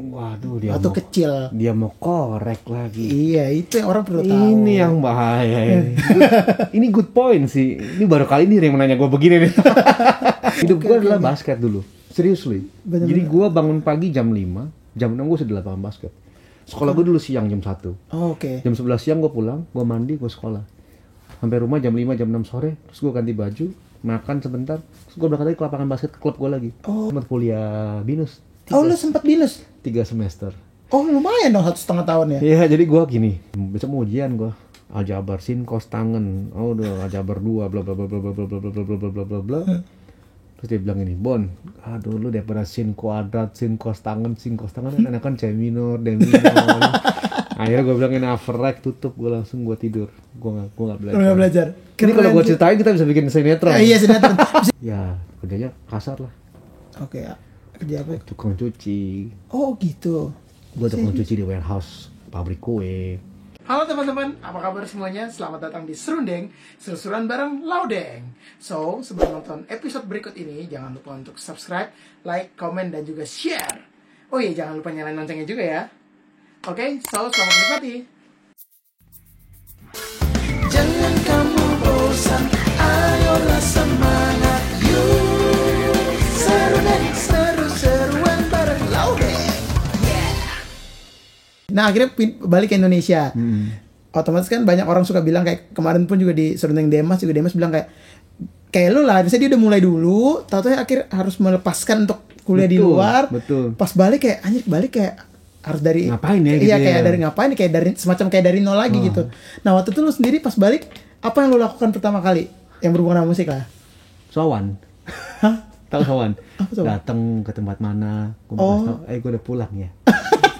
Waduh, dia waktu kecil. Dia mau korek lagi. Iya, itu yang orang perlu tahu. Ini yang bahaya ini. Ini good point sih. Ini baru kali ini yang menanya gue begini nih. Hidup gue adalah basket dulu. Seriously. Bener-bener. Jadi gue bangun pagi jam 5, jam 6 gue sudah di lapangan basket. Sekolah gue dulu siang jam 1. Oh, oke. Jam 11 siang gue pulang, gue mandi, gue sekolah. Sampai rumah jam 5, jam 6 sore, terus gue ganti baju, makan sebentar, terus gue berangkat lagi ke lapangan basket ke klub gue lagi. Sempat kuliah binus. Oh, lu sempat binus? 3 semester. Oh, lumayan dong 1,5 tahun ya? Iya, jadi gue gini, besok mau ujian gue. Aljabar sin cos tangen. Oh, udah aljabar 2 bla bla bla bla bla bla bla bla bla bla bla bla bla. Terus dia bilang ini, Bon, aduh lu daripada sin kuadrat, sin cos tangen enakan C minor, D minor. Akhirnya gue bilang ini override, tutup, gue langsung gue tidur. Gue nggak belajar. Nggak belajar. Ini kalau gue ceritain kita bisa bikin sinetron. Iya, sinetron. Ya, kerjanya kasar lah. Oke, ya. Kerja apa? Tukang cuci. Oh, gitu. Gue tukang cuci di warehouse pabrik kue. Halo teman-teman, apa kabar semuanya? Selamat datang di Serundeng, seru-seruan bareng Laudeng. So, sebelum nonton episode berikut ini, jangan lupa untuk subscribe, like, komen, dan juga share. Oh iya, jangan lupa nyalain loncengnya juga ya. Oke, so selamat menikmati. Jangan kamu bosan, ayolah semangat, yuk. Serundeng, seru-seruan bareng Laudeng. Nah akhirnya balik ke Indonesia. Otomatis kan banyak orang suka bilang kayak kemarin pun juga di Serundeng Demas bilang kayak lu lah, misalnya dia udah mulai dulu, tahu-tahu akhir harus melepaskan untuk kuliah di luar. Betul. Pas balik kayak harus dari ngapain ya? Iya gitu kayak ya? dari ngapain? Kayak dari semacam kayak dari nol lagi gitu. Nah waktu itu lu sendiri pas balik apa yang lu lakukan pertama kali yang berhubungan sama musik lah? Sowan. Hah? Tahu sowan? Apa sowan? Datang ke tempat mana? Gue gue udah pulang ya.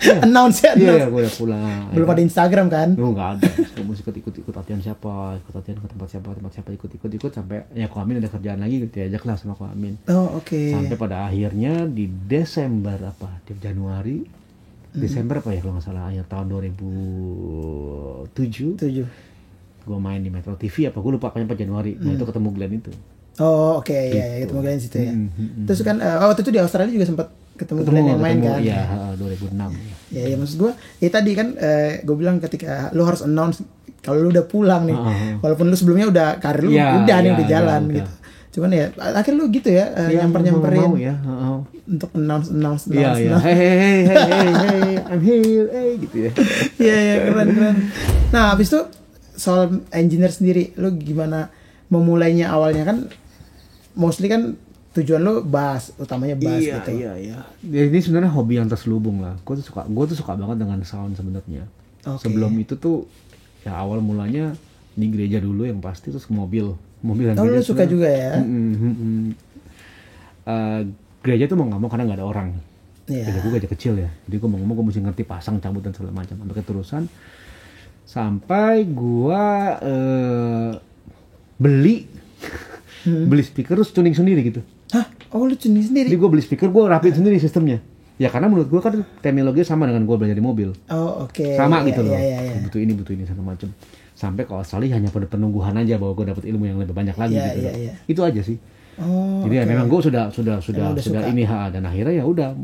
Announce ya. Iya, gue udah pulang. Belum ada Instagram kan? Enggak ada. Gue mesti ikut latihan siapa, ikut latihan ke tempat siapa, ikut sampai ya Ko Amin ada kerjaan lagi gitu, diajak lah sama Ko Amin. Oh, oke. Sampai pada akhirnya di Desember di Januari Desember apa ya kalau nggak salah akhir tahun 2007. Gue main di Metro TV gue lupa pokoknya 4 Januari. Nah itu ketemu Glenn itu. Oh, oke. Ya, ketemu Glenn situ ya. Terus kan waktu itu di Australia juga sempat ketemu Glenn yang main kan? Iya, 2006. Ya maksud gue, tadi kan gue bilang ketika lu harus announce kalau lu udah pulang nih, walaupun lu sebelumnya udah karir lu udah jalan gitu. Cuman ya akhirnya lu gitu ya, nyamperin ya, untuk announce. Iya. Hey, I'm here, gitu ya. Iya, keren. Nah, habis itu soal engineer sendiri, lu gimana memulainya awalnya kan? Mostly kan tujuan lo utamanya bass gitu. Iya. Ini sebenarnya hobi yang terselubung lah. Gue tuh suka banget dengan sound sebenarnya. Okay. Sebelum itu tuh ya awal mulanya di gereja dulu yang pasti, terus ke mobil dan gereja. Lo suka juga ya? Gereja tuh mau nggak mau karena nggak ada orang. Yeah. Gereja gue gereja kecil ya. Jadi gue mau nggak mau gue mesti ngerti pasang, cabut dan segala macam. Sampai keterusan sampai gue beli speaker terus tuning sendiri gitu. Hah? Oh lu tuning sendiri? Jadi gue beli speaker, gue rapiin sendiri sistemnya. Ya karena menurut gue kan terminologinya sama dengan gue belajar di mobil. Oh oke. Sama gitu loh. Iya. Butuh ini segala macam. Sampai ke Australia hanya pada penungguhan aja bahwa gue dapet ilmu yang lebih banyak lagi gitu. Iya. Itu aja sih. Oh. Jadi ya memang gue sudah ini dan akhirnya ya udah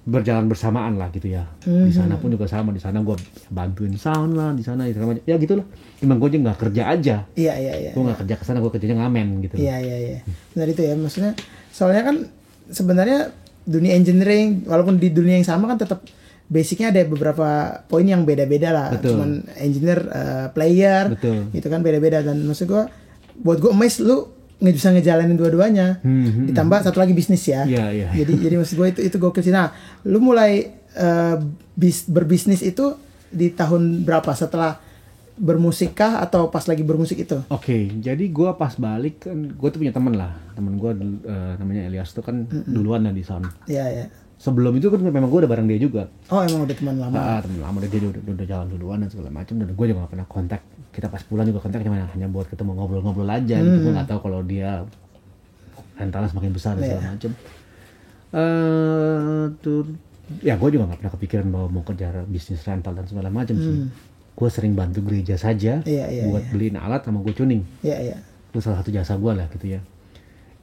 berjalan bersamaan lah gitu ya. Di sana pun juga sama, di sana gue bantuin sound lah, di sana ya gitulah. Emang gue aja nggak kerja aja. Iya. Gue nggak kerja kesana, gue kerjanya ngamen gitu. Iya. Benar itu ya, maksudnya soalnya kan sebenarnya dunia engineering walaupun di dunia yang sama kan tetap basicnya ada beberapa poin yang beda-beda lah. Betul. Cuman engineer, player, betul. Itu kan beda-beda dan maksud gue buat gue amazed lu bisa ngejalanin dua-duanya. Ditambah satu lagi bisnis ya. Iya. Jadi maksud gue itu gokil sih. Nah, lu mulai berbisnis itu di tahun berapa? Setelah bermusik kah atau pas lagi bermusik itu? Oke, jadi gue pas balik kan gue tuh punya temen gue namanya Elias tuh kan duluan lah di sound. Iya. Sebelum itu kan memang gue udah bareng dia juga. Oh emang udah teman lama? Teman lama, dia udah jalan duluan dan segala macam, dan gue juga gak pernah kontak. Kita pas pulang juga kontak hanya buat ketemu ngobrol-ngobrol aja. Gue nggak tahu kalau dia rentalnya semakin besar dan segala macam. Ya gue juga nggak pernah kepikiran bahwa mau kejar bisnis rental dan segala macam sih. Gue sering bantu gereja saja buat beliin alat sama gue tuning. Iya. Itu salah satu jasa gue lah gitu ya.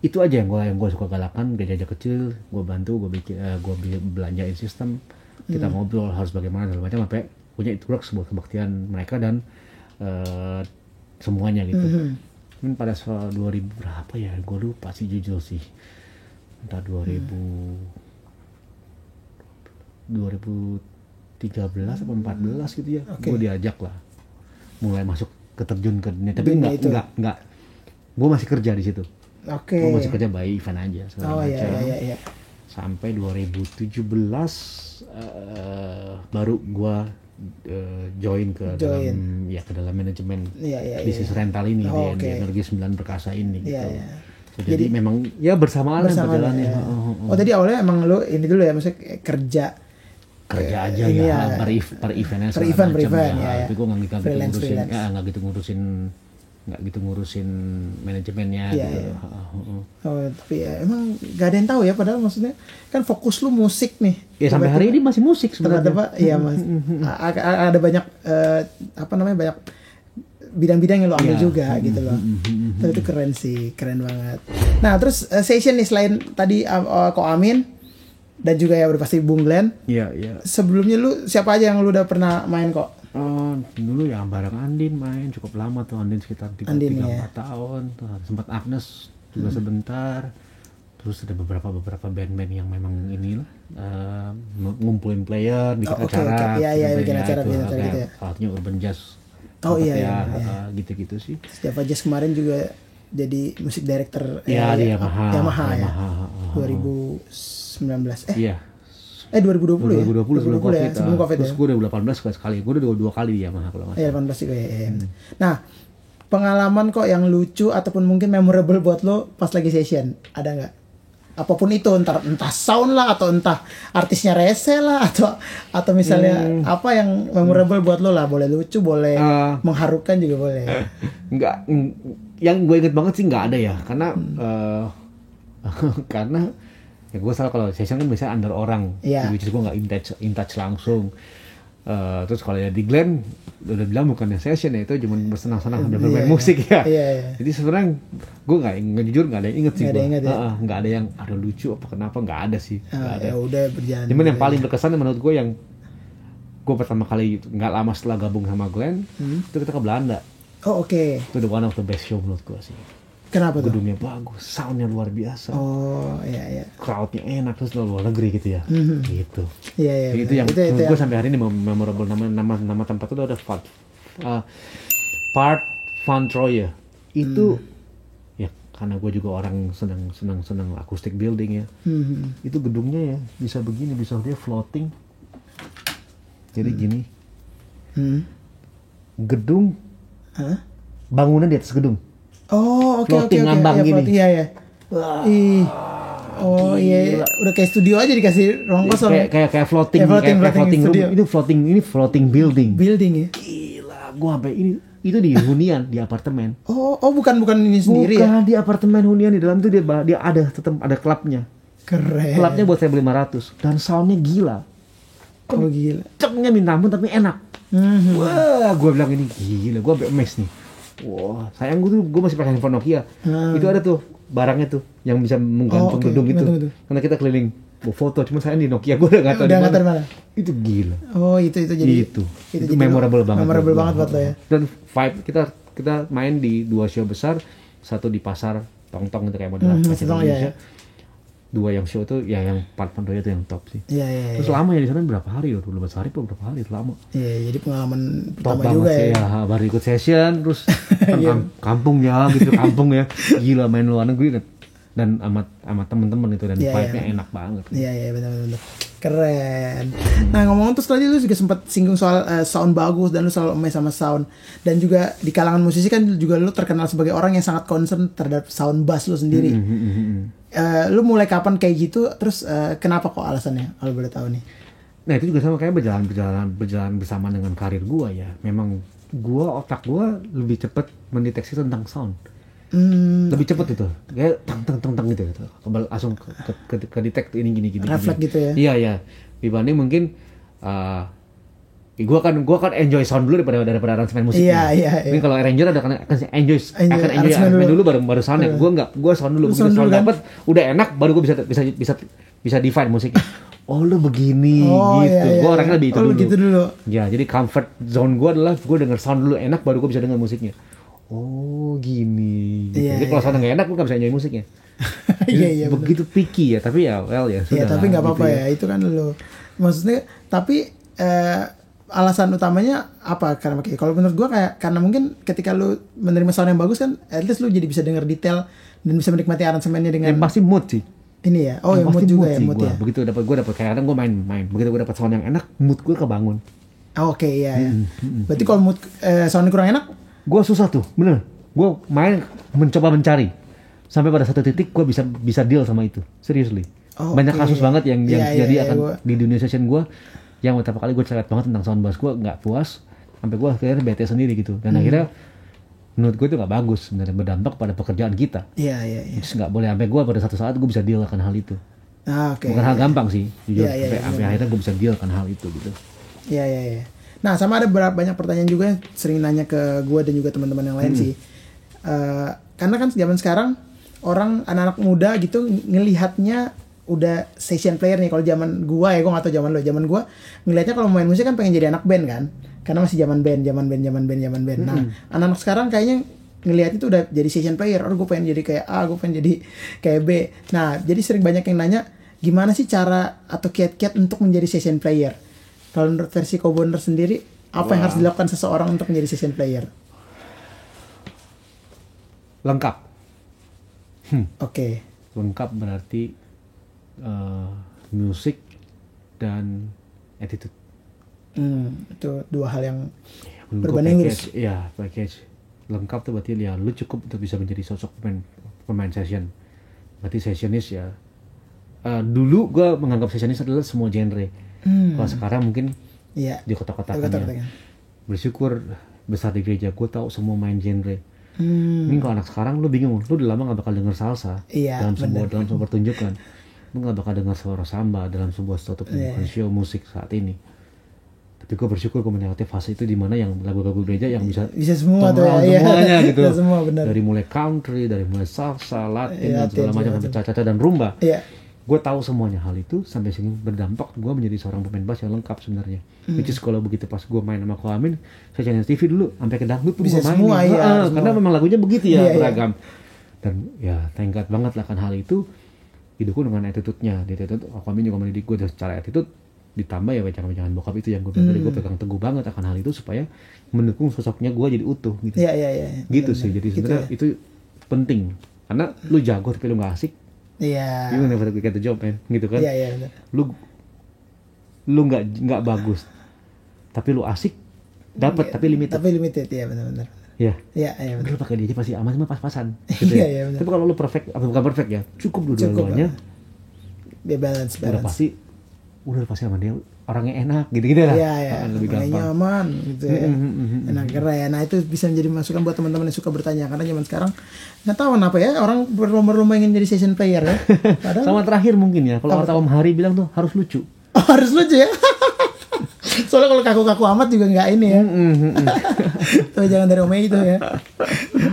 itu aja yang gue suka galakan. Gereja kecil gue bantu, gue bikin, gue belanjain sistem, kita ngobrol harus bagaimana dan macam, sampai punya itu sebuah kebaktian mereka dan semuanya gitu. Mungkin pada 2000 berapa ya, gue lupa sih jujur sih, entah 2013 atau 14 gitu ya, gue diajak lah mulai masuk terjun ke dunia, tapi enggak, gue masih kerja di situ. Gue masih kerja by event aja segala macam. Iya. Sampai 2017 baru gue join ke dalam manajemen bisnis rental ini di Energi 9 Perkasa ini gitu. Jadi memang ya bersamaan berjalannya. Oh tadi awalnya emang lo ini dulu ya, maksudnya kerja aja ya, per eventnya segala macam ya. Tapi gue nggak gitu ngurusin manajemennya gitu. Oh tapi ya, emang gak ada yang tahu ya, padahal maksudnya kan fokus lu musik nih. Ya sampai hari ini masih musik sebenarnya. Iya mas. Ada banyak banyak bidang-bidang yang lo ambil juga gitu loh. Tapi itu keren sih, keren banget. Nah terus session nih, selain tadi Ko Amin dan juga ya udah pasti Bung Glenn. Iya. Sebelumnya lu siapa aja yang lu udah pernah main kok? Dulu ya bareng Andin main cukup lama tuh, Andin sekitar 3-4 tahun tuh. Sempat Agnes juga sebentar. Terus ada beberapa band-band yang memang inilah ngumpulin player, bikin acara. Bikin acara gitu ya. Alatnya Urban Jazz. Gitu-gitu sih. Java Jazz kemarin juga jadi musik director di Yamaha 2019 Iya. 2020 ya? 2020 sebelum COVID. Sebelum COVID terus gue udah 2018 sekali. Gue udah 2 kali di Yamaha kalau nggak salah. 18 juga ya. Nah, pengalaman kok yang lucu ataupun mungkin memorable buat lo pas lagi session, ada nggak? Apapun itu, entah sound lah, atau entah artisnya rese lah, atau misalnya apa yang memorable buat lo lah, boleh lucu, boleh mengharukan juga boleh. Enggak, yang gue inget banget sih nggak ada ya, karena karena ya gue salah kalau session kan biasanya under orang, which is gue nggak in touch langsung. Terus kalau ya di Glenn udah bilang bukannya session ya, itu cuma bersenang-senang bermain musik ya. Jadi sebenarnya gue jujur nggak ada yang inget sih gue. Nggak ada yang ada lucu apa kenapa, nggak ada sih. Ya udah berjalan. Cuman yang paling berkesan menurut gue yang gue pertama kali nggak lama setelah gabung sama Glenn itu kita ke Belanda. Oh oke. Itu one of the best show menurut gue sih. Kenapa tuh? Gedungnya bagus, soundnya luar biasa. Oh iya. Crowdnya enak, terus luar negeri gitu ya. Gitu. Iya. Itu yang menurut gue sampai hari ini memorable. Nama tempat itu ada Part Van Troye. Itu ya karena gue juga orang senang akustik building ya. Itu gedungnya ya bisa begini, bisa dia floating. Jadi gini. Gedung. Bangunan di atas gedung. Oh oke. Ngambang gini. Iya. Oh iya, udah kayak studio aja dikasih ruang kosong. Kayak floating room. Itu floating building. Building ya. Gila, gua sampai ini itu di hunian, di apartemen. Oh bukan ini sendiri ya? Bukan, di apartemen hunian, di dalam itu dia tetap ada klubnya. Keren. Klubnya buat 1.500 dan soundnya gila. Oh gila. Ceknya minta ampun tapi enak. Wah, gua bilang ini gila, gua sampai amazed nih. Wah, sayang gue masih pakai handphone Nokia. Itu ada tuh barangnya tuh yang bisa menggantung gedung itu. Karena kita keliling foto, cuma saya di Nokia gue udah nggak tahu di mana. Itu gila. Oh itu jadi itu memorable banget. Memorable banget buat lo ya. Dan vibe kita main di 2 show besar, satu di pasar Tongtong itu kayak model Indonesia. 2 yang show tuh ya yang Part Van Troye itu yang top sih. Iya. Terus lama ya di sana berapa hari ya? 12 hari atau berapa hari? Lama. Iya, jadi pengalaman top pertama juga sih, ya. Baru ikut session terus kampungnya gitu, kampung ya. Gila main luar negeri dan amat teman-teman itu dan vibe-nya enak banget. Iya benar. Keren. Nah ngomong terus tadi lu juga sempat singgung soal sound bagus dan lu selalu amazed sama sound, dan juga di kalangan musisi kan juga lu terkenal sebagai orang yang sangat concern terhadap sound bass lu sendiri. Lu mulai kapan kayak gitu? Terus kenapa kok alasannya? Kalau boleh tahu nih. Nah itu juga sama kayak berjalan bersama dengan karir gua ya. Memang otak gua lebih cepat mendeteksi tentang sound. Lebih cepat itu, kayak tang gitu, langsung ke detect ini gini. Refleks gitu ya? Iya. Dibanding mungkin Gua kan enjoy sound dulu daripada aransemen musiknya. Iya. Ini kalau arranger akan enjoy aransemen dulu baru soundnya. Gua sound dulu. Begitu sound dapat udah enak baru gua bisa define musiknya. Oh lu begini gitu. Gua orangnya lebih itu dulu. Gitu dulu. Ya, jadi comfort zone gua adalah gua denger sound dulu enak baru gua bisa denger musiknya. Oh gini. Gitu. Jadi kalau sound nggak enak gua nggak bisa enjoy musiknya. Iya. Begitu picky ya, tapi ya well ya sudah. Ya tapi nggak apa-apa gitu ya. Itu kan lu. Maksudnya tapi alasan utamanya apa? Karena kalau menurut gua karena mungkin ketika lu menerima sound yang bagus kan, at least lu jadi bisa denger detail dan bisa menikmati aransemennya dengan. Pasti mood sih. Ini ya. Oh ya mood juga ya mood ya. Begitu gua dapat kayak kadang gua main. Begitu gua dapat sound yang enak, mood gua kebangun. Oke, iya. Berarti kalau mood sound kurang enak, gua susah tuh, bener. Gua main mencoba mencari sampai pada satu titik gua bisa deal sama itu. Seriously. Banyak kasus banget yang jadi akan di dunia session gua. Yang beberapa kali gue cerewet banget tentang sound bass, gue nggak puas sampai gue akhirnya bete sendiri gitu, dan akhirnya menurut gue itu nggak bagus sebenarnya, berdampak pada pekerjaan kita. Iya. Terus nggak boleh, sampai gue pada satu saat gue bisa deal akan hal itu. Bukan hal gampang sih jujur, sampai akhirnya gue bisa deal akan hal itu gitu. Iya. Nah sama ada banyak pertanyaan juga yang sering nanya ke gue dan juga teman-teman yang lain sih, karena kan zaman sekarang orang anak-anak muda gitu ngelihatnya udah session player nih. Kalau zaman gua ya, gua nggak tahu zaman lo. Zaman gua ngelihatnya kalau main musik kan pengen jadi anak band kan, karena masih zaman band. Nah, anak-anak sekarang kayaknya ngelihatnya tuh udah jadi session player. Gua pengen jadi kayak A, gua pengen jadi kayak B. Nah, jadi sering banyak yang nanya gimana sih cara atau kiat-kiat untuk menjadi session player. Kalau menurut versi Koboner sendiri, apa yang harus dilakukan seseorang untuk menjadi session player? Lengkap. Oke. Lengkap berarti musik dan attitude. Itu dua hal yang berbanding lurus. Iya, package lengkap tuh berarti ya lu cukup untuk bisa menjadi sosok pemain session. Berarti sessionis ya. Dulu gue menganggap sessionis adalah semua genre. Kalau sekarang mungkin di kotak-kotakannya. Bersyukur besar di gereja gue tahu semua main genre. Ini kalau anak sekarang lu bingung, lu udah lama gak bakal denger salsa dalam sebuah pertunjukan. Lu gak bakal dengar suara samba dalam sebuah suatu show musik saat ini. Tapi gue bersyukur gue melewati fase itu di mana yang lagu-lagu gereja yang bisa semua tuh semuanya gitu. Semua, benar. Dari mulai country, dari mulai salsa, Latin dan segala macam sampai caca dan rumba. Gue tahu semuanya hal itu sampai sini berdampak gue menjadi seorang pemain bass yang lengkap sebenarnya. Which is kalau begitu pas gue main sama Koamin, saya channel TV dulu sampai ke dangdut bisa gue main. Semua, karena memang lagunya begitu ya, beragam. Dan ya thank God banget lah kan hal itu. Hidupku dengan attitude-nya, di attitude Koamin juga mendidik gue secara attitude, ditambah ya wejangan-wejangan bokap itu yang gue bilang tadi, gue pegang teguh banget akan hal itu supaya mendukung sosoknya gue jadi utuh gitu. Iya. Gitu bener, sih, jadi sebenarnya itu penting karena lu jago tapi lu nggak asik. Iya. You never get the job man, gitu kan? Iya. Lu nggak bagus, tapi lu asik, dapat tapi limited. Tapi limited, iya benar. Iya. Benar. Lu pakai dia pasti aman cuma pas-pasan. Gitu Iya. Tapi kalau lu perfect, atau bukan perfect ya, cukup dua-duanya. Dia balance. Udah pasti sama dia orangnya enak gitu lah. Iya. Lebih gampang. Nyaman gitu ya. Enak keren. Nah itu bisa menjadi masukan buat teman-teman yang suka bertanya, karena zaman sekarang nggak tahu kenapa ya orang berlomba-lomba ingin jadi session player ya. Padahal sama terakhir mungkin ya, kalau kata Om Hari bilang tuh harus lucu. Harus lucu ya. Soalnya kalau kaku-kaku amat juga nggak ini ya. Tuh jangan dari Om itu ya.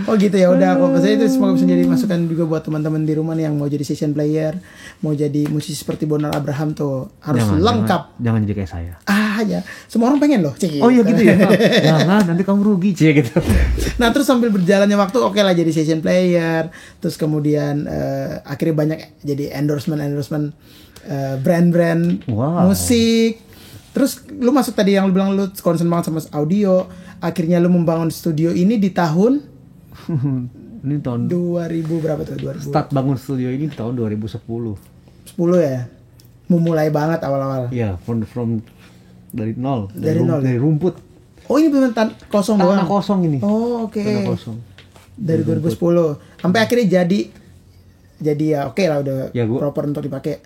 Oh gitu ya, udah aku pasnya itu semoga bisa jadi masukan juga buat teman-teman di rumah nih yang mau jadi session player, mau jadi musisi seperti Bonar Abraham tuh harus lengkap. Jangan jadi kayak saya. Ya, semua orang pengen loh, cik. Oh iya gitu ya. Jangan, nanti kamu rugi, cik gitu. Nah terus sambil berjalannya waktu, oke lah jadi session player, terus kemudian akhirnya banyak jadi endorsement brand-brand musik. Terus lu masuk tadi yang lu bilang lu concern banget sama audio, akhirnya lu membangun studio ini di tahun ini tahun 2000 berapa tuh? 2000. Start bangun studio ini tahun 2010. 10 ya. Memulai banget awal-awal. Iya, from dari nol, dari rumput. Oh, ini benar kosong doang. Tanah kosong ini. Oh, oke. Tanah kosong. Dari 2010 sampai akhirnya jadi ya oke lah udah ya, proper untuk dipakai.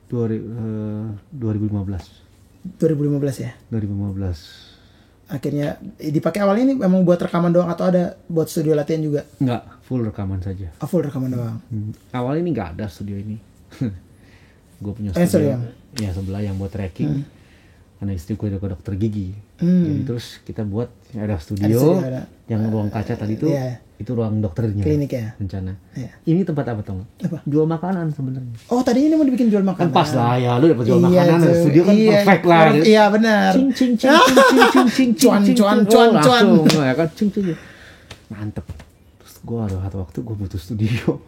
2015 ya. 2015. Akhirnya dipakai awalnya ini memang buat rekaman doang atau ada buat studio latihan juga? Enggak, full rekaman saja. Full rekaman doang. Awalnya ini enggak ada studio ini. Gue punya studio. Ya sebelah yang buat tracking. karena istri gue juga dokter gigi. Jadi terus kita buat ada studio, yang ruang kaca tadi itu itu ruang dokternya, klinik ya rencana. Iya. Ini tempat apa tuh? Jual makanan sebenarnya. Oh tadinya ini mau dibikin jual makanan. Kan pas lah ya, lu dapat jual makanan, studio kan perfect lah. Iya benar. Cing cing cing cing cing cing cuan langsung ya kan cing cing. Mantep. Terus gue ada satu waktu gue butuh studio.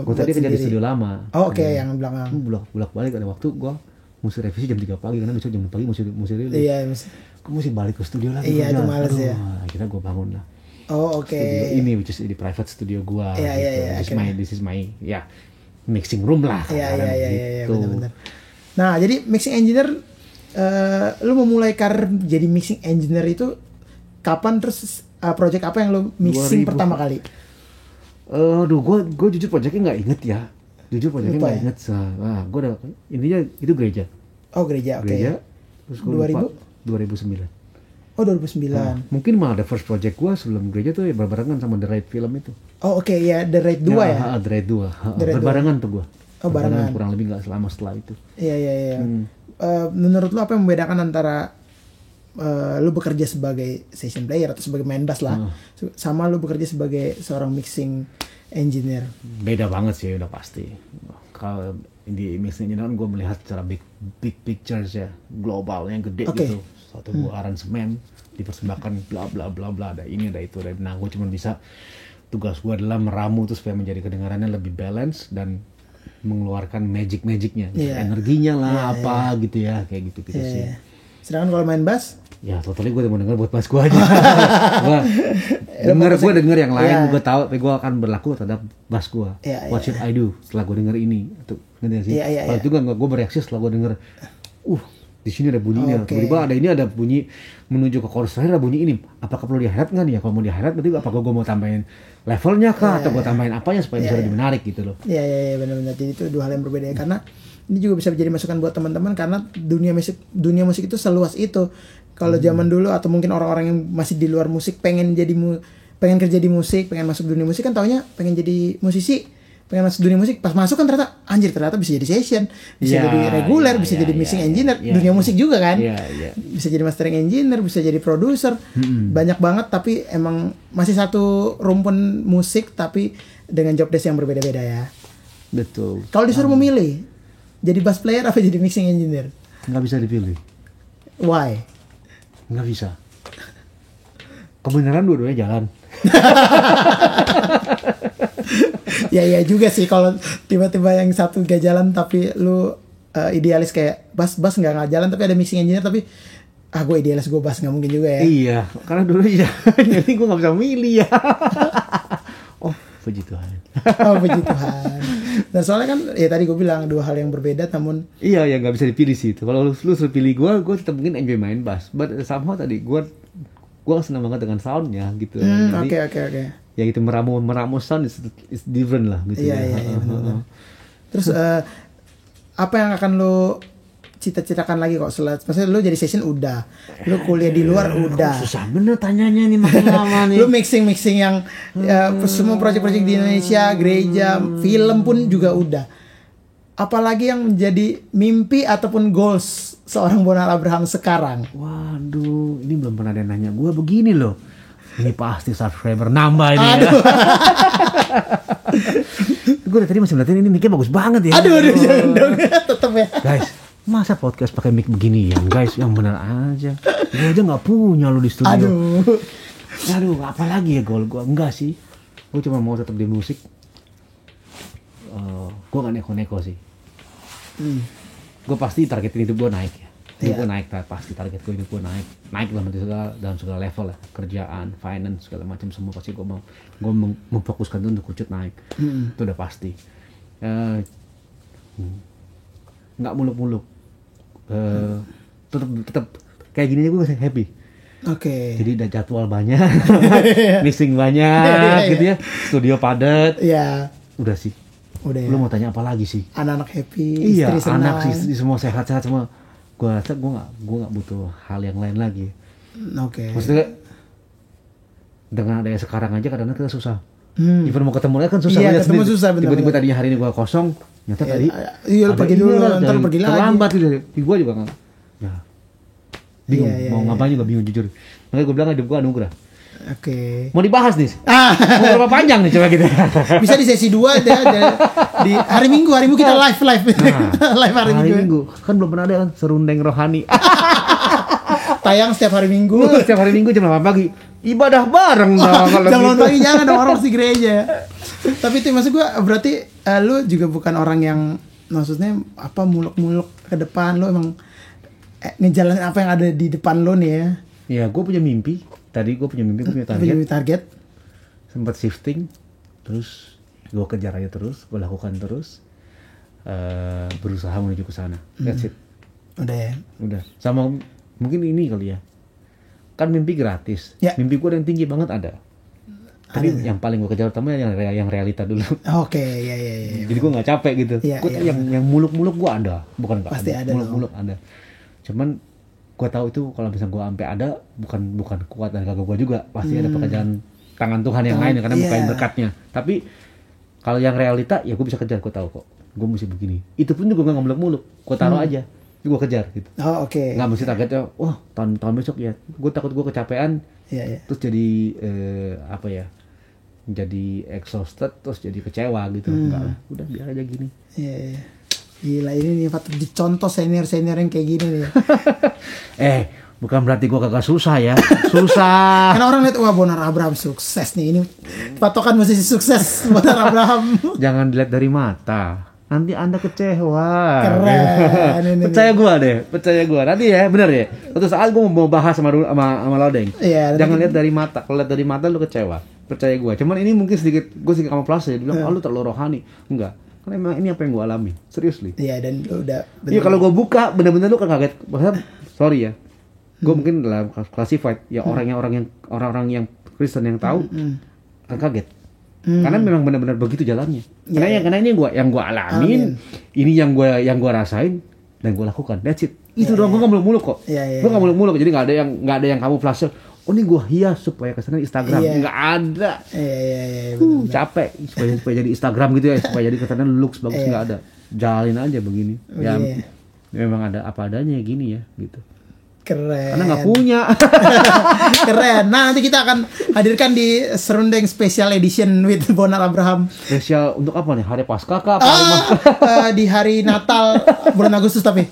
Gue tadi kerja di studio lama. Oh, oke, yang belakang. Bolak balik ada waktu gue mesti revisi jam 3 pagi karena besok jam 6 pagi mesti rilis. Iya, gue mesti balik ke studio lagi. Iya, itu males ya. Akhirnya gue bangun lah. Oh, oke. Studio ini which is di private studio gue. Iya, This is my ya mixing room lah. Iya, benar-benar. Nah, jadi mixing engineer lu memulai karir jadi mixing engineer itu kapan, terus project apa yang lu mixing 2000. Pertama kali? Gue jujur projectnya nggak inget ya. Nggak inget. Gue udah intinya itu gereja. Oh gereja, oke. Gereja. Terus gue 2009. Oh 2009. Mungkin malah ada first project gue sebelum gereja tuh ya berbarengan sama The Raid film itu. Oh oke, ya The Raid 2 ya? The Raid 2. Berbarengan tuh gue. Oh barengan. Kurang lebih nggak lama setelah itu. Iya. Menurut lu apa yang membedakan antara lu bekerja sebagai session player atau sebagai main bass lah, sama lu bekerja sebagai seorang mixing engineer? Beda banget sih udah pasti. Kalau di mixing engineer gue melihat secara big pictures ya, global yang gede gitu. Satu buah aransemen dipersembahkan bla bla bla bla, ada ini ada itu, nah gue cuma bisa, tugas gue adalah meramu tuh supaya menjadi kedengarannya lebih balance dan mengeluarkan magicnya gitu. Energinya lah gitu ya, kayak gitu sih. Sedangkan kalau main bass ya totally gue mau denger buat bass gue aja. gue denger yang lain, gue tahu tapi gue akan berlaku terhadap bass gue. What should I do setelah gue denger ini? Itu ngerti sih. Kalau juga gue bereaksi setelah gue denger di sini ada bunyinya, tiba-tiba ada ini, ada bunyi menuju ke chorus terakhir, ada bunyi ini. Apakah perlu di-highlight nggak nih ya? Kalau mau di-highlight berarti apakah gue mau tambahin levelnya kah, atau gue tambahin apanya supaya bisa lebih menarik gitu loh. Iya benar-benar. Jadi itu dua hal yang berbeda ya, karena ini juga bisa jadi masukan buat teman-teman, karena dunia musik itu seluas itu. Kalau zaman dulu atau mungkin orang-orang yang masih di luar musik pengen kerja di musik, pengen masuk dunia musik kan taunya pengen jadi musisi, pengen masuk dunia musik, pas masuk kan ternyata bisa jadi session, bisa jadi reguler, bisa jadi mixing engineer, dunia musik juga kan, bisa jadi mastering engineer, bisa jadi produser, banyak banget, tapi emang masih satu rumpun musik tapi dengan job desk yang berbeda-beda ya. Betul. Kalau disuruh memilih jadi bass player apa jadi mixing engineer? Nggak bisa dipilih. Why? Nggak bisa. Kebenaran dua-duanya jalan. Ya juga sih, kalau tiba-tiba yang satu gak jalan tapi lu idealis kayak bass nggak jalan tapi ada mixing engineer, tapi gue idealis gue bass, nggak mungkin juga ya. Iya, karena dulu jadi gue nggak bisa milih ya. Puji Tuhan. Puji Tuhan. Dan soalnya kan ya tadi gue bilang dua hal yang berbeda, namun iya ya nggak bisa dipilih sih itu. Kalau lu suruh pilih gue tetap mungkin enjoy main bass, but somehow tadi gue senang banget dengan soundnya gitu. Oke. Ya itu meramu sound is different lah gitu. Iya, benar. Terus apa yang akan lo cita-citakan lagi kok maksudnya lo jadi session udah, lo kuliah di luar udah. Susah bener tanyanya nih, makin lama nih. Lo mixing yang semua proyek-proyek di Indonesia, gereja, film pun juga udah. Apalagi yang menjadi mimpi ataupun goals seorang Bonal Abraham sekarang? Waduh, ini belum pernah ada yang nanya gue begini loh. Ini pasti subscriber nambah ini. Aduh. Gue dari tadi masih ngeliatin ini mic-nya bagus banget ya. Aduh, jangan dong. Tetep ya. Guys, masa podcast pakai mic beginian guys? Yang benar aja. Gue aja gak punya lo di studio. Aduh, apalagi ya goal gue? Enggak sih. Gue cuma mau tetap di musik. Gue gak neko-neko sih. Gue pasti targetin hidup gue naik ya. Hidup gue naik, pasti target gue hidup gue naik dalam segala level lah, kerjaan, finance, segala macam semua pasti gue memfokuskan itu untuk wujud naik. Itu udah pasti. Nggak muluk-muluk, tetap kayak gini gue masih happy. Jadi ada jadwal banyak, mixing banyak gitu ya, studio padat. Udah sih. Lu mau tanya apa lagi sih? Anak-anak happy, istri senang. Anak istri semua sehat-sehat semua. Gue rasa gue nggak butuh hal yang lain lagi. Maksudnya dengan ada yang sekarang aja kadang-kadang kita susah. Even mau ketemu lagi kan susah. Iya, ketemu susah bener. Tiba-tiba tadinya hari ini gue kosong, ternyata tadi pergi dulu, ntar pergi lagi. Terlambat gitu. Gue juga nggak. Ya bingung Iya, mau ngapain juga bingung jujur. Makanya gue bilang hidup gue anugerah. Oke. Mau dibahas nih? Mau berapa panjang nih coba kita? Bisa di sesi 2 di hari Minggu kita live. Nah, live hari Minggu. Kan belum pernah ada kan serundeng rohani. Tayang setiap hari Minggu. Setiap hari Minggu jam 8 pagi. Ibadah bareng dong kalau Jam 8 gitu. pagi jangan dong, orang masih gereja. Tapi itu maksud gue berarti lu juga bukan orang yang maksudnya apa muluk-muluk ke depan, lu emang ngejalanin apa yang ada di depan lu nih ya. Ya, gue punya mimpi. Tadi gue punya mimpi, gue punya target. Sempat shifting, terus gue kejar aja terus, gue lakukan terus, berusaha menuju ke sana. That's it. Udah ya. Udah. Sama mungkin ini kali ya. Kan mimpi gratis. Ya. Mimpi gue yang tinggi banget ada. Tapi yang paling gue kejar utama yang realita dulu. Oke, ya. Jadi gue nggak capek gitu. Ya, Gue yang muluk-muluk gue ada, bukan nggak pasti ada muluk-muluk ada. Cuman gue tahu itu kalau misalnya gue sampai ada bukan kuat dan kagak gue juga, pasti ada pekerjaan tangan Tuhan yang lain karena bukain berkatnya. Tapi kalau yang realita ya gue bisa kejar, gue tahu kok gue mesti begini. Itu pun juga nggak muluk-muluk, gue taruh aja, gue kejar gitu. Oh, oke. Nggak mesti targetnya, wah tahun besok ya. Gue takut gue kecapean, terus jadi apa ya? Jadi exhausted, terus jadi kecewa gitu. Enggak lah, udah biar aja gini. Iya. Gila, ini nih patut dicontoh senior yang kayak gini nih. Bukan berarti gue kagak susah ya. Susah. Karena orang lihat, wah Bonar Abraham sukses nih. Ini patokan musisi sukses Bonar Abraham. Jangan dilihat dari mata. Nanti Anda kecewa. Keren. Percaya gue. Nanti ya, bener ya. Suatu saat gue mau bahas sama Laudeng. Iya, jangan lihat dari mata. Kalau lihat dari mata lu kecewa. Percaya gue. Cuman ini mungkin sedikit kamuflase. Dia bilang, lu terlalu rohani. Enggak. Karena emang ini apa yang gue alami. Seriously. Iya, dan lu udah. Iya, kalau gue buka, bener-bener lu kan kaget. Sorry ya. Gue mungkin dalam classified ya orang-orang yang Kristen yang tahu kan kaget. Karena memang benar-benar begitu jalannya. Karena ini yang gue alamin, ini yang gue rasain dan gue lakukan. That's it. Itu doang. Gue nggak muluk-muluk kok. Gue nggak muluk-muluk. Jadi nggak ada yang kamu flash. Oh ini gue hias supaya kesana Instagram. Nggak ada. Capek supaya jadi Instagram gitu ya, supaya jadi kesana looks bagus, nggak ada. Jalin aja begini. Ya memang ada apa adanya gini ya gitu. Keren. Karena nggak punya. Keren. Nah, nanti kita akan hadirkan di Serundeng Special Edition with Bonar Abraham. Spesial untuk apa nih? Hari Paskah kah? Di hari Natal bulan Agustus tapi.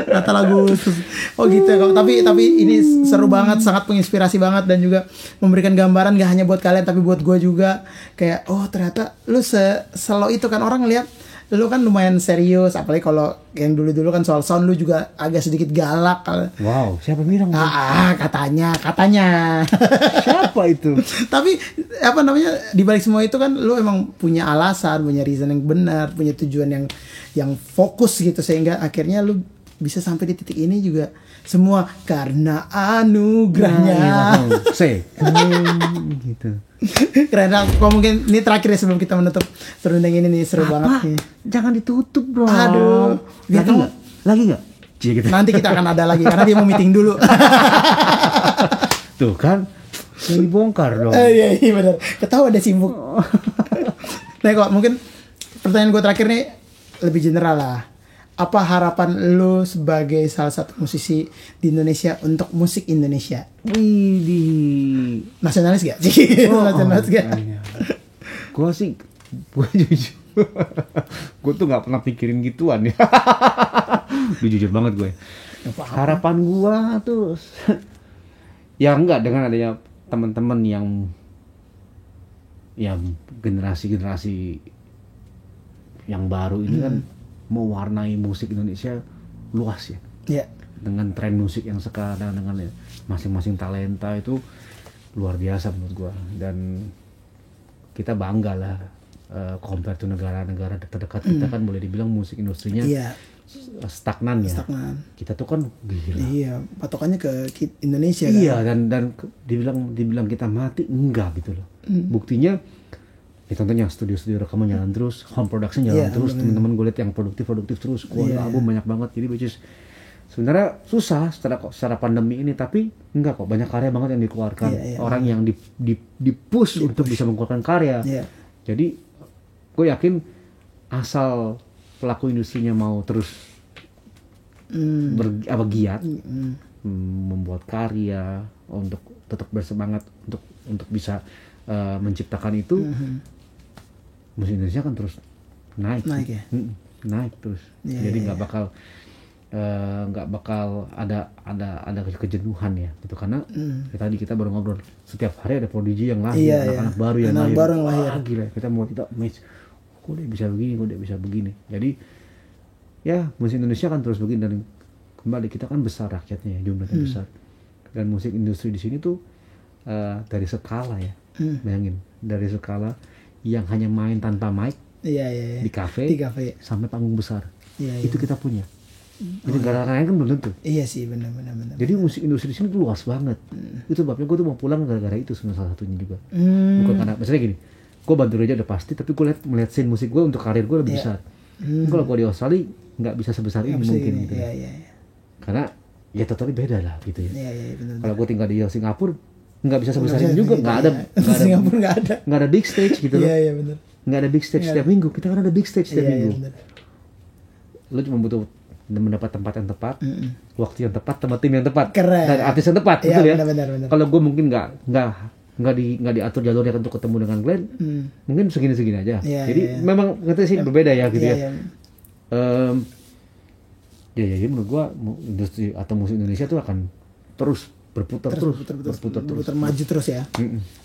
Natal Agustus. Oh gitu ya. Tapi ini seru banget, sangat menginspirasi banget dan juga memberikan gambaran gak hanya buat kalian tapi buat gue juga. Kayak ternyata lu selo itu kan, orang ngeliat lu kan lumayan serius, apalagi kalau yang dulu kan soal sound lu juga agak sedikit galak. Wow, siapa bilang? Katanya. Siapa itu? Tapi apa namanya, di balik semua itu kan lu emang punya alasan, punya reason yang benar, punya tujuan yang fokus gitu, sehingga akhirnya lu bisa sampai di titik ini juga semua karena anugerahnya. Gitu. Keren. Kok mungkin ini terakhir ya sebelum kita menutup Serundeng ini nih, seru banget nih. Jangan ditutup bro. Aduh. Lagi nggak? Gitu. Nanti kita akan ada lagi karena dia mau meeting dulu. Tuh kan, yang dibongkar dong. Iya benar. Ketawa ada sibuk. Nah kok mungkin pertanyaan gue terakhir nih lebih general lah. Apa harapan lu sebagai salah satu musisi di Indonesia untuk musik Indonesia? Widih. Nasionalis gak? Nasionalis gak? Gue jujur. Gue tuh gak pernah pikirin gituan ya. Jujur banget gue. Harapan gue tuh ya enggak, dengan adanya teman-teman yang generasi yang baru ini kan mewarnai musik Indonesia luas ya. Iya. Dengan tren musik yang sekarang, dengan masing-masing talenta itu luar biasa menurut gua, dan kita bangga lah compare to negara-negara terdekat kita kan boleh dibilang musik industrinya stagnan ya. Kita tuh kan gila. Iya, patokannya ke Indonesia kan. Iya, dan dibilang kita mati enggak gitu loh. Buktinya ya contohnya studio rekaman jalan terus, home production jalan terus, teman-teman gue lihat yang produktif terus, keluar album banyak banget. Jadi which is sebenarnya susah secara pandemi ini, tapi enggak kok, banyak karya banget yang dikeluarkan, orang yang di push untuk bisa mengeluarkan karya. Jadi gue yakin asal pelaku industrinya mau terus giat membuat karya untuk tetap bersemangat untuk bisa menciptakan itu, musik Indonesia kan terus naik ya. Naik terus. Jadi nggak bakal ada kejenuhan ya gitu, karena tadi kita baru ngobrol, setiap hari ada prodigi yang lahir, anak-anak baru yang lahir. Gila, kita match, kok dia bisa begini. Jadi ya musik Indonesia kan terus begini, dan kembali kita kan besar rakyatnya ya, jumlahnya besar, dan musik industri di sini tuh dari skala ya, bayangin dari skala yang hanya main tanpa mic di kafe sampai panggung besar, itu kita punya. Jadi negara lain kan belum tentu. Iya sih, benar. Jadi musik industri di sini tuh luas banget. Itu sebabnya gue tuh mau pulang gara-gara itu, salah satunya juga. Bukan karena, maksudnya gini, gue bantu aja udah pasti, tapi gue melihat scene musik gue untuk karir gue lebih besar. Kalau gue di Australia nggak bisa sebesar ini mungkin gitu. Karena ya totally beda lah gitu ya. Kalau gue tinggal di Singapura nggak bisa sebesar ini juga, nggak ada big stage gitu loh. Iya benar. Nggak ada big stage setiap minggu. Kita kan ada big stage setiap minggu. Lo cuma butuh mendapat tempat yang tepat, waktu yang tepat, sama tim yang tepat, dan artis yang tepat, betul ya. Benar. Kalau gue mungkin nggak diatur jalurnya untuk ketemu dengan Glenn, mungkin segini aja. Jadi memang ngerti sih berbeda ya gitu ya. Ya menurut gue industri atau musik Indonesia tuh akan terus berputar maju terus ya.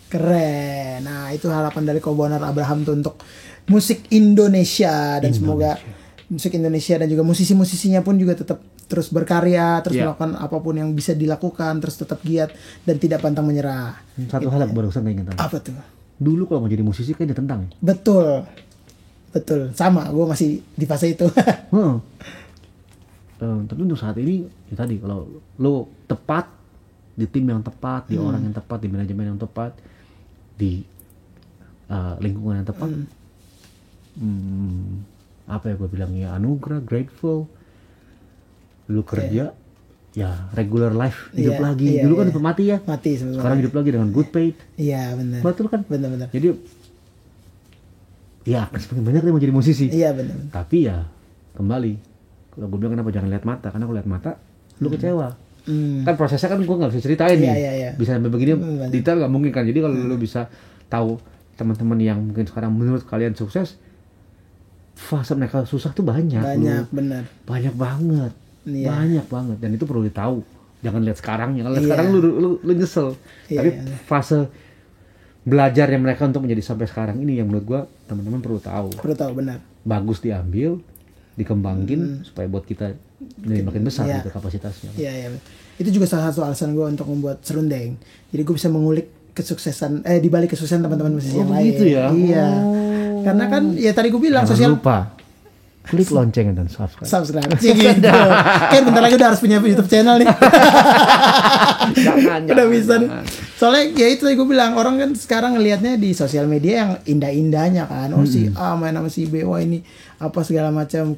Keren. Nah, itu harapan dari Kobonar Abraham tuh untuk musik Indonesia, dan semoga musik Indonesia dan juga musisi-musisinya pun juga tetap terus berkarya, terus melakukan apapun yang bisa dilakukan, terus tetap giat dan tidak pantang menyerah. Satu hal yang barusan saya ingin tanya. Apa tuh? Dulu kalau mau jadi musisi kan ditentang. Betul. Sama, gue masih di fase itu. Tapi untuk saat ini, ya tadi kalau lo tepat di tim yang tepat, di orang yang tepat, di manajemen yang tepat, di lingkungan yang tepat, apa ya gue bilang ya, anugerah, grateful, lu kerja, ya regular life, hidup lagi. Dulu kan udah mati ya, sekarang hidup lagi dengan good paid. Iya benar. Betul kan? Benar. Jadi ya semakin banyak yang mau jadi musisi. Iya benar. Tapi ya kembali, kalau gue bilang kenapa jangan lihat mata, karena kalau lihat mata lu kecewa. Kan prosesnya kan gue nggak bisa ceritain nih, bisa sampai begini detail nggak mungkin kan. Jadi kalau lu bisa tahu teman-teman yang mungkin sekarang menurut kalian sukses, fase mereka susah tuh banyak benar. Banyak banget. Dan itu perlu ditahu. Jangan lihat sekarang, sekarang lu nyesel. Tapi fase belajarnya mereka untuk menjadi sampai sekarang ini yang menurut gua teman-teman perlu tahu, benar. Bagus diambil, dikembangin supaya buat kita jadi makin besar gitu kapasitasnya. Iya. Itu juga salah satu alasan gua untuk membuat Serundeng. Jadi gua bisa mengulik kesuksesan di balik kesuksesan teman-teman musisi yang lain. Gitu ya. Iya. Karena kan ya tadi gue bilang jangan lupa klik lonceng dan subscribe. Gitu. Kan bentar lagi udah harus punya YouTube channel nih. jangan udah bisa nih. Soalnya ya itu tadi gue bilang, orang kan sekarang ngelihatnya di sosial media yang indah-indahnya kan. Si A main sama si B, wah ini apa segala macam.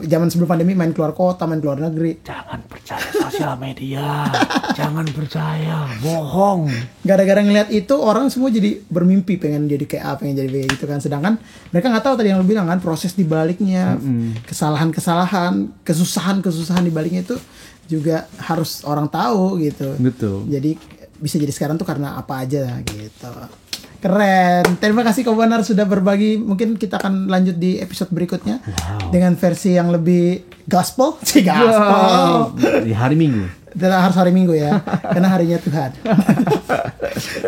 Zaman sebelum pandemi main keluar kota, main keluar negeri. Jangan percaya sosial media. Jangan percaya, bohong. Gara-gara ngelihat itu orang semua jadi bermimpi pengen jadi kayak A, pengen jadi B gitu kan. Sedangkan mereka nggak tahu tadi yang lu bilang kan, proses di baliknya, kesalahan-kesalahan, kesusahan-kesusahan di baliknya itu juga harus orang tahu gitu. Betul. Jadi bisa jadi sekarang tuh karena apa aja gitu. Keren. Terima kasih Kobonar sudah berbagi. Mungkin kita akan lanjut di episode berikutnya dengan versi yang lebih gospel. Di hari Minggu. Harus hari Minggu ya, karena harinya Tuhan.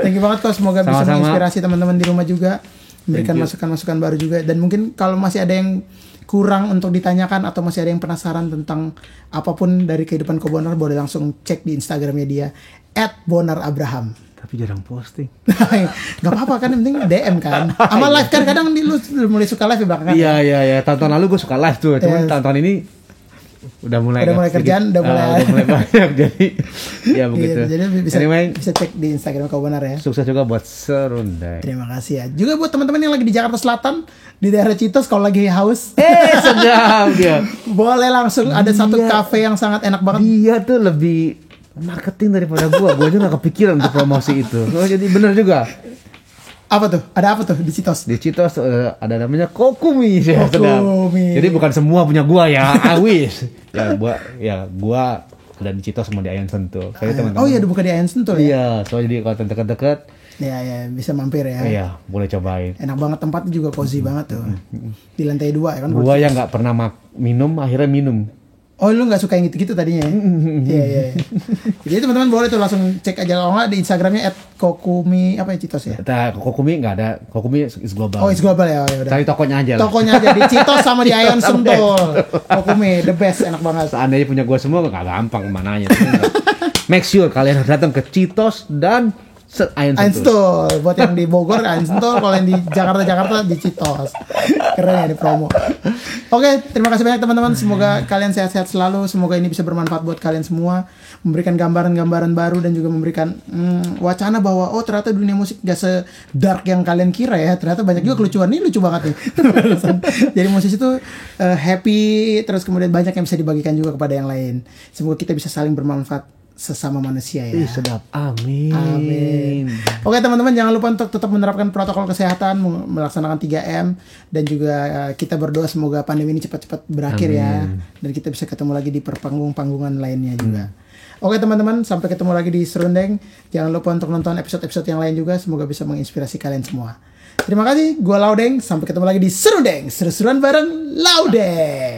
Thank you banget kok. Semoga bisa menginspirasi teman-teman di rumah juga, memberikan masukan-masukan baru juga. Dan mungkin kalau masih ada yang kurang untuk ditanyakan atau masih ada yang penasaran tentang apapun dari kehidupan Kobonar, boleh langsung cek di Instagramnya dia @bonarabraham. Tapi jarang posting. Gak apa-apa kan, yang penting DM kan. Sama live kan, kadang lu mulai suka live ya belakangan. Iya. Tahun lalu gue suka live tuh, cuman tahun ini udah mulai kerjaan, udah mulai banyak, jadi ya begitu. Jadi bisa cek di Instagram Kobonar ya. Sukses juga buat Serundeng. Terima kasih ya. Juga buat teman-teman yang lagi di Jakarta Selatan, di daerah Citos, kalau lagi haus, sedap dia. Boleh langsung, ada satu cafe yang sangat enak banget. Dia tuh lebih marketing daripada gua aja nggak kepikiran untuk promosi itu. Jadi bener juga. Apa tuh? Ada apa tuh di Citos? Di Citos ada namanya Kokumi. Kokumi. Jadi bukan semua punya gua ya, awis. Gua ada di Citos sama di Ayan Sentul. Oh iya, dibuka di Ayan Sentul ya? Iya, soalnya jadi kalau deket-deket. Iya, bisa mampir ya. Iya, boleh cobain. Enak banget, tempatnya juga cozy banget tuh. Di lantai 2 ya kan. Gua yang nggak pernah minum, akhirnya minum. Oh, lu nggak suka yang gitu-gitu tadinya ya? Iya. Jadi teman-teman boleh tuh langsung cek aja kalau nggak di Instagramnya @kokumi apa ya, Citos ya? Kokumi nggak ada. Kokumi is global. Oh, is global ya. Udah. Cari tokonya aja lah. Tokonya aja di Citos sama di Ayan Sentul. Kokumi the best, enak banget. Seandainya punya gua semua nggak gampang mananya. Make sure kalian harus datang ke Citos dan Ayan Sentul. Buat yang di Bogor Ayan Sentul, kalau yang di Jakarta di Citos. Keren ya di promo. Oke, terima kasih banyak teman-teman. Semoga kalian sehat-sehat selalu. Semoga ini bisa bermanfaat buat kalian semua, memberikan gambaran-gambaran baru dan juga memberikan wacana bahwa ternyata dunia musik gak se-dark yang kalian kira ya. Ternyata banyak juga kelucuan. Ini lucu banget nih. Jadi musisi itu happy, terus kemudian banyak yang bisa dibagikan juga kepada yang lain. Semoga kita bisa saling bermanfaat sesama manusia ya. Sedap. Amin. Oke teman-teman, jangan lupa untuk tetap menerapkan protokol kesehatan, melaksanakan 3M, dan juga kita berdoa semoga pandemi ini cepat-cepat berakhir. Amin. Ya, dan kita bisa ketemu lagi di panggung-panggungan lainnya juga. Oke teman-teman, sampai ketemu lagi di Serundeng. Jangan lupa untuk nonton episode-episode yang lain juga, semoga bisa menginspirasi kalian semua. Terima kasih, gua Laudeng. Sampai ketemu lagi di Serundeng, seru-seruan bareng Laudeng.